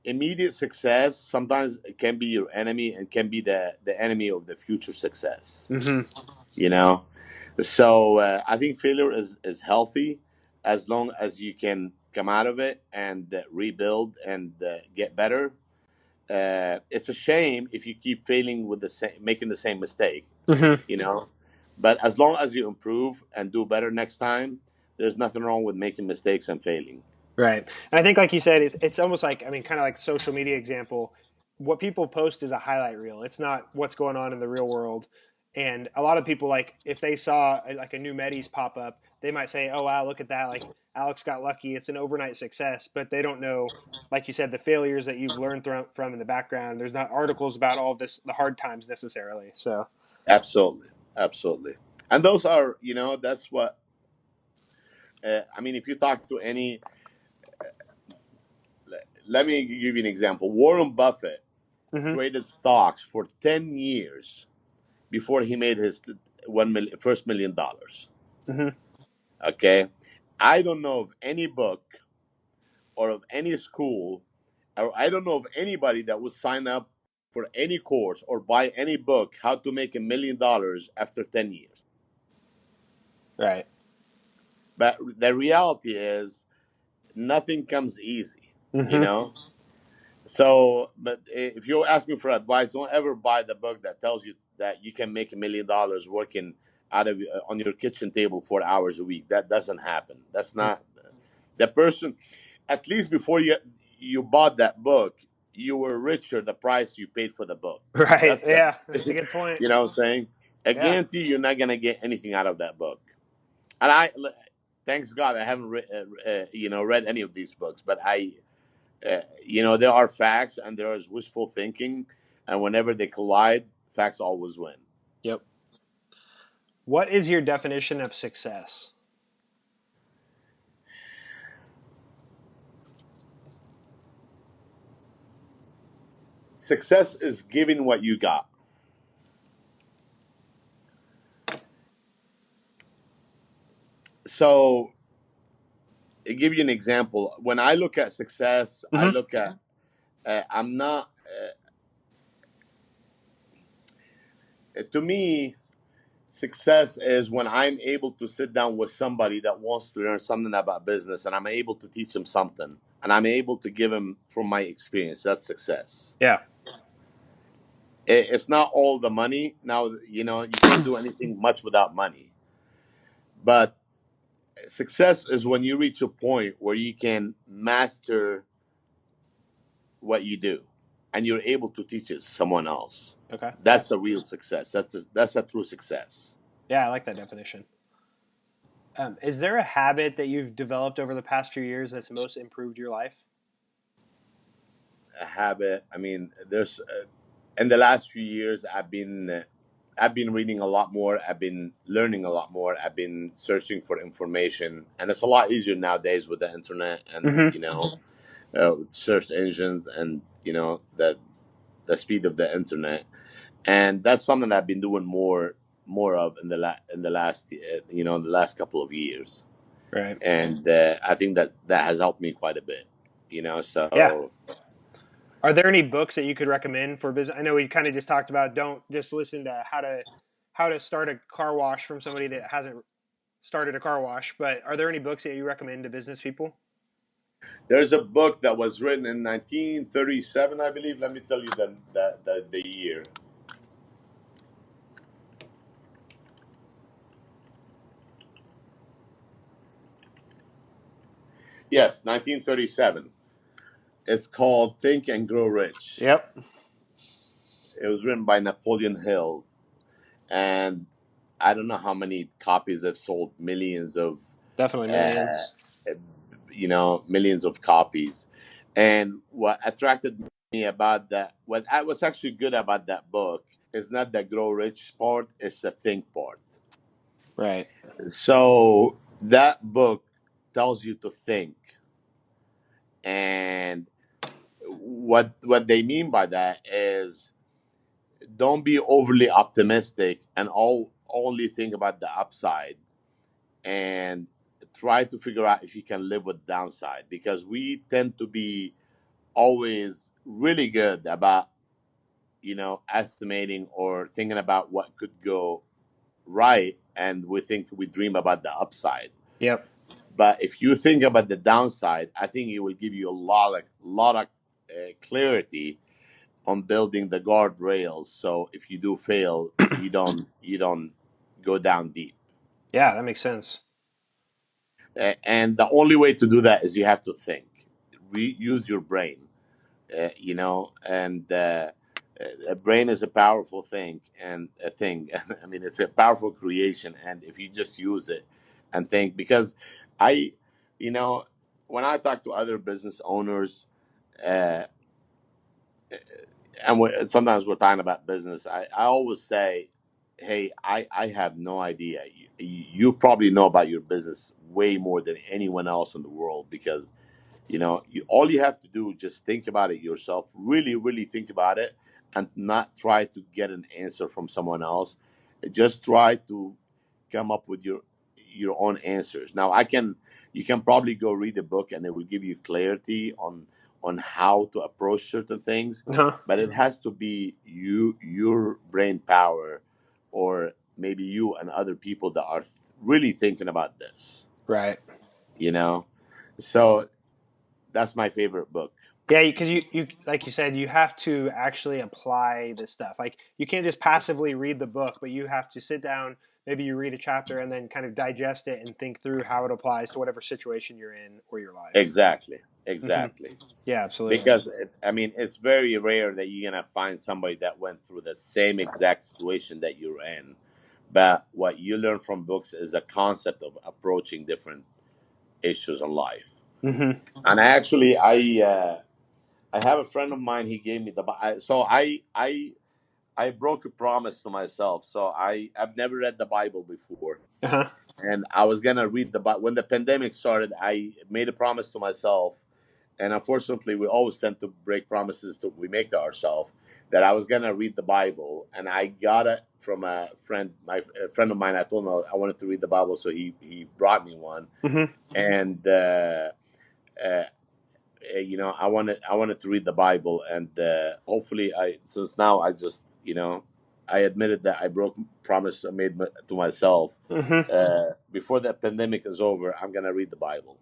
immediate success sometimes it can be your enemy and can be the enemy of the future success. Mm-hmm. You know, so I think failure is healthy as long as you can come out of it and rebuild and get better. It's a shame if you keep failing with making the same mistake, Mm-hmm. you know. But as long as you improve and do better next time, there's nothing wrong with making mistakes and failing. Right. And I think, like you said, it's almost like, I mean, kind of like social media example. What people post is a highlight reel. It's not what's going on in the real world. And a lot of people, like, if they saw like a new Meddys pop up, they might say, "Oh wow, look at that! Like Alex got lucky. It's an overnight success." But they don't know, like you said, the failures that you've learned from in the background. There's not articles about all this, the hard times necessarily. So. Absolutely, absolutely. And those are, that's what I mean. If you talk to any, let me give you an example. Warren Buffett Mm-hmm. traded stocks for 10 years before he made his first $1 million. Mm-hmm. Okay, I don't know of any book or of any school, or I don't know of anybody that would sign up for any course or buy any book how to make $1 million after 10 years. Right. But the reality is nothing comes easy, you Mm-hmm. know. So, but if you ask me for advice, don't ever buy the book that tells you that you can make $1 million working out of on your kitchen table 4 hours a week. That doesn't happen. That's not the person. At least before you bought that book, you were richer the price you paid for the book. Right. That's the Yeah. That's a good point. you know what I'm saying. I Yeah. guarantee you're not gonna get anything out of that book. And thanks God, I haven't read any of these books, but there are facts and there is wishful thinking, and whenever they collide, facts always win. Yep. What is your definition of success? Success is giving what you got. So, to give you an example, when I look at success, I Mm-hmm. look at I'm not. To me, Success is when I'm able to sit down with somebody that wants to learn something about business, and I'm able to teach them something, and I'm able to give them from my experience. That's success. Yeah. It's not all the money. Now, you can't do anything much without money. But success is when you reach a point where you can master what you do, and you're able to teach it to someone else. Okay. That's a real success. That's a true success. Yeah, I like that definition. Is there a habit that you've developed over the past few years that's most improved your life? A habit. I mean, there's in the last few years, I've been reading a lot more. I've been learning a lot more. I've been searching for information, and it's a lot easier nowadays with the internet and Mm-hmm. search engines and the speed of the internet. And that's something I've been doing more of in the last in the last couple of years. Right. And I think that has helped me quite a bit. Yeah. So Are there any books that you could recommend for business? I know we kind of just talked about don't just listen to how to start a car wash from somebody that hasn't started a car wash, but are there any books that you recommend to business people? there's a book that was written in 1937, I believe. Let me tell you the year. Yes, 1937. It's called Think and Grow Rich. Yep. It was written by Napoleon Hill, and I don't know how many copies have sold. Millions of, Definitely uh, millions. millions of copies. And what attracted me about that, what I was actually good about that book, is not the grow rich part; it's the think part. Right. So that book tells you to think, and what they mean by that is don't be overly optimistic and only think about the upside, and try to figure out if you can live with downside, because we tend to be always really good about estimating or thinking about what could go right, and we dream about the upside. Yep. But if you think about the downside, I think it will give you a lot of clarity on building the guardrails. So if you do fail, you don't go down deep. Yeah, that makes sense. And the only way to do that is you have to think. Use your brain. And a brain is a powerful thing and a thing. I mean, it's a powerful creation, and if you just use it and think, because I, you know, when I talk to other business owners, uh, and sometimes we're talking about business, I always say, hey, I have no idea. You probably know about your business way more than anyone else in the world, because all you have to do is just think about it yourself, really, really think about it, and not try to get an answer from someone else. Just try to come up with your own answers. Now, you can probably go read a book, and it will give you clarity on how to approach certain things, Huh. but it has to be your brain power, or maybe you and other people that are really thinking about this. Right. You know, so that's my favorite book. Yeah, because you like you said, you have to actually apply this stuff. Like you can't just passively read the book, but you have to sit down. Maybe you read a chapter and then kind of digest it and think through how it applies to whatever situation you're in or your life. Exactly, Hmm. exactly. Yeah, absolutely. Because I mean, it's very rare that you're gonna find somebody that went through the same exact situation that you're in. But what you learn from books is a concept of approaching different issues in life. Hmm. And actually, I have a friend of mine. He gave me so I broke a promise to myself. So I've never read the Bible before, Uh-huh. and I was gonna read the Bible when the pandemic started. I made a promise to myself, and unfortunately, we always tend to break promises that we make to ourselves. That I was gonna read the Bible, and I got it from a friend of mine. I told him I wanted to read the Bible, so he brought me one, Hmm. and uh, I wanted to read the Bible, and hopefully, I since now I just I admitted that I broke promise I made to myself. Mm-hmm. Before the pandemic is over, I'm gonna read the Bible.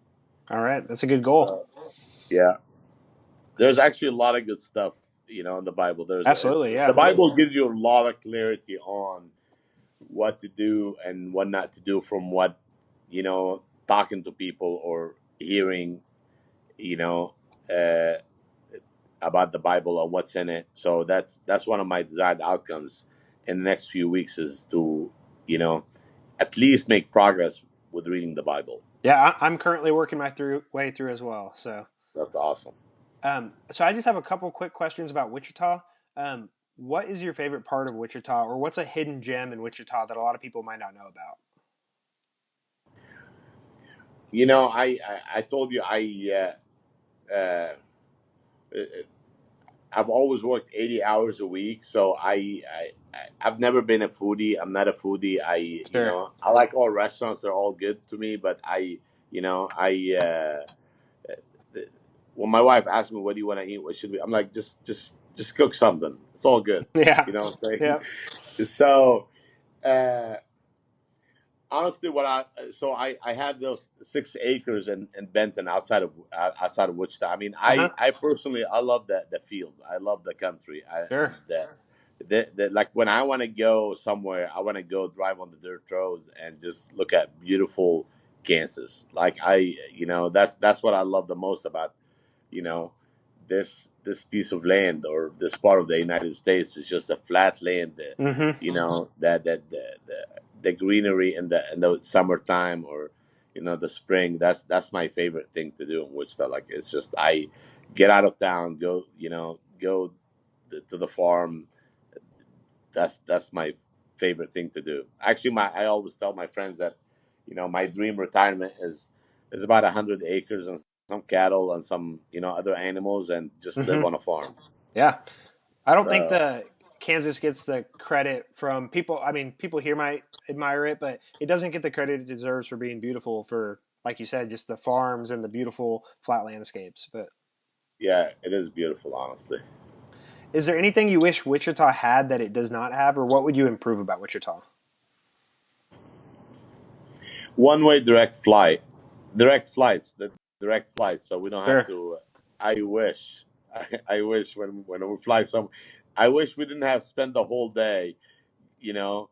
All right, that's a good goal. Uh, yeah, there's actually a lot of good stuff, in the Bible. Absolutely, The yeah. Bible gives you a lot of clarity on what to do and what not to do from what, talking to people or hearing, you know, uh, about the Bible or what's in it. So that's one of my desired outcomes in the next few weeks is to, you know, at least make progress with reading the Bible. Yeah, I'm currently working my way through as well. That's awesome. So I just have a couple quick questions about Wichita. What is your favorite part of Wichita, or what's a hidden gem in Wichita that a lot of people might not know about? I told you uh, I've always worked 80 hours a week, so I've never been a foodie. I'm not a foodie. Sure. I like all restaurants; they're all good to me. But I when my wife asks me, "What do you want to eat? What should we?" I'm like, just cook something. It's all good. Yeah. You know what I'm saying? Yeah. So. Uh, Honestly, I had those 6 acres in Benton outside of Wichita. I mean, Uh huh. I personally I love the fields. I love the country. And Sure. like when I want to go somewhere, I want to go drive on the dirt roads and just look at beautiful Kansas. Like that's what I love the most about you know this piece of land or this part of the United States is just a flat land that Mm-hmm. the greenery in the summertime or the spring. That's my favorite thing to do in Wichita. Like it's just I get out of town, go to the farm. That's my favorite thing to do. Actually, my I always tell my friends that my dream retirement is about 100 acres and some cattle and some other animals and just live Mm-hmm. on a farm. Yeah. I don't think Uh, the Kansas gets the credit from people. I mean, people here might admire it, but it doesn't get the credit it deserves for being beautiful. For like you said, just the farms and the beautiful flat landscapes. But yeah, it is beautiful, honestly. is there anything you wish Wichita had that it does not have, or what would you improve about Wichita? One way direct flights, direct flights, so we don't have Sure. to. I wish, I wish when we fly some, I wish we didn't have spent the whole day, you know,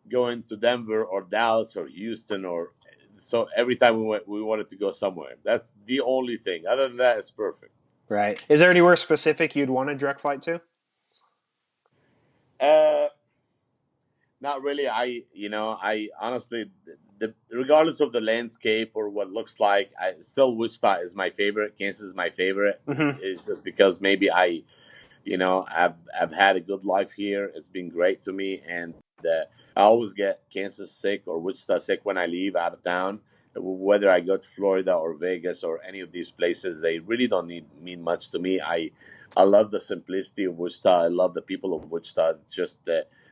going to Denver or Dallas or Houston or so every time we wanted to go somewhere. That's the only thing. Other than that, it's perfect. Right. Is there anywhere specific you'd want a direct flight to? Uh, Not really. I honestly, regardless of the landscape or what looks like, I still Wichita is my favorite. Kansas is my favorite. Mm-hmm. It's just because maybe I've had a good life here. It's been great to me, and I always get Kansas sick or Wichita sick when I leave out of town. Whether I go to Florida or Vegas or any of these places, they really don't mean much to me. I love the simplicity of Wichita. I love the people of Wichita. It's just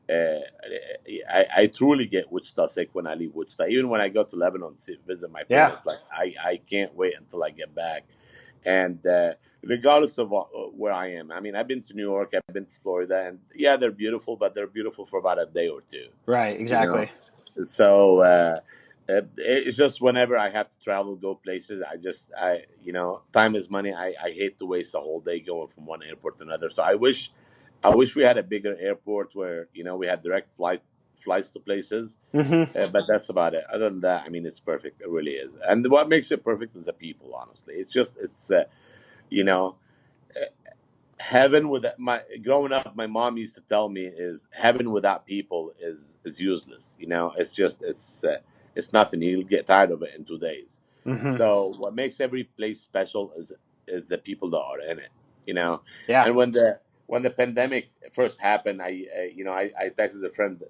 I truly get Wichita sick when I leave Wichita. Even when I go to Lebanon to visit my Yeah. parents, like I can't wait until I get back. And regardless of where I am, I mean, I've been to New York, I've been to Florida, and yeah, they're beautiful, but they're beautiful for about a day or two, Right. you know. Exactly. So it's just whenever I have to travel, go places, time is money. I hate to waste a whole day going from one airport to another. So I wish we had a bigger airport where we had direct flights to places. Mm-hmm. But that's about it. Other than that, I mean, it's perfect. It really is. And what makes it perfect is the people. Honestly, it's you know heaven with my growing up. My mom used to tell me is heaven without people is useless. It's nothing. You'll get tired of it in 2 days. Mm-hmm. So what makes every place special is the people that are in it. Yeah. And when the pandemic first happened, I texted a friend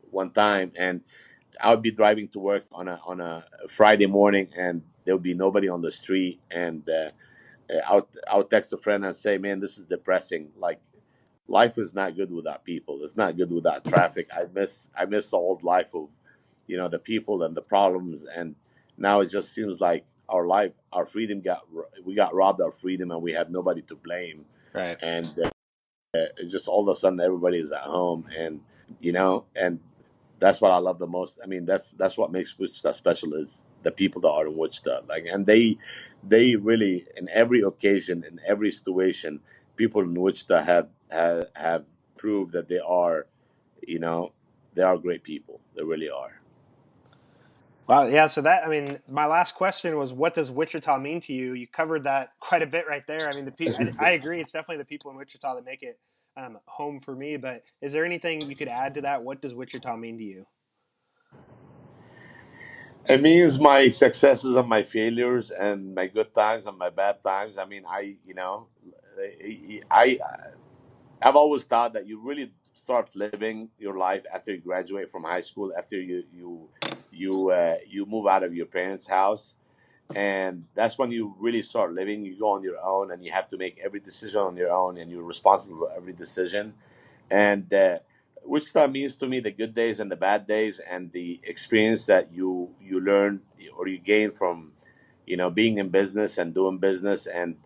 one time and I would be driving to work on a Friday morning, and there would be nobody on the street. And I would text a friend and say, "Man, this is depressing. Like, life is not good without people. It's not good without traffic. I miss the old life of, the people and the problems. And now it just seems like our freedom we got robbed our freedom, and we have nobody to blame. Right. And it just all of a sudden everybody is at home, and And that's what I love the most. I mean, that's what makes Wichita special is the people that are in Wichita. Like, and they really, in every occasion, in every situation, people in Wichita have proved that you know, they are great people. They really are. Wow. Yeah. So that, I mean, my last question was, what does Wichita mean to you? You covered that quite a bit right there. I mean, I agree. It's definitely the people in Wichita that make it home for me. But is there anything you could add to that? What does Wichita mean to you? It means my successes and my failures and my good times and my bad times. I mean, I I've always thought that you really start living your life after you graduate from high school, after you move out of your parents' house, and that's when you really start living. You go on your own, and you have to make every decision on your own, and you're responsible for every decision. And which that means to me the good days and the bad days, and the experience that you learn or you gain from being in business and doing business, and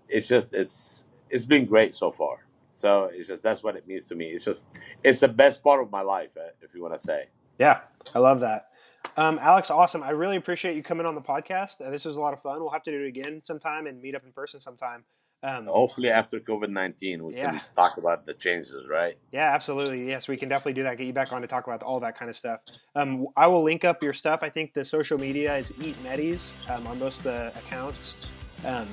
it's just it's been great so far. So it's just that's what it means to me. It's the best part of my life, if you want to say. Yeah, I love that. Alex, awesome. I really appreciate you coming on the podcast. This was a lot of fun. We'll have to do it again sometime and meet up in person sometime. Um, Hopefully, after COVID-19, we yeah, can talk about the changes, right? yeah, absolutely. Yes, we can definitely do that. Get you back on to talk about all that kind of stuff. I will link up your stuff. I think the social media is Eat Meddys on most of the accounts. Um,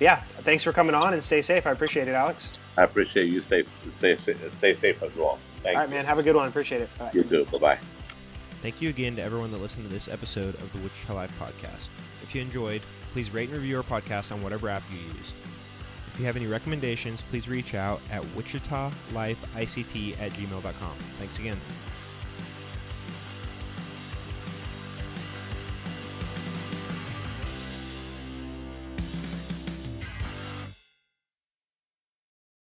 yeah, thanks for coming on and stay safe. I appreciate it, Alex. I appreciate you. Stay safe as well. All Thank right, you. man. Have a good one. Appreciate it. Bye. You too. Bye bye. Thank you again to everyone that listened to this episode of the Wichita Life Podcast. If you enjoyed, please rate and review our podcast on whatever app you use. If you have any recommendations, please reach out at wichitalifeict@gmail.com. Thanks again.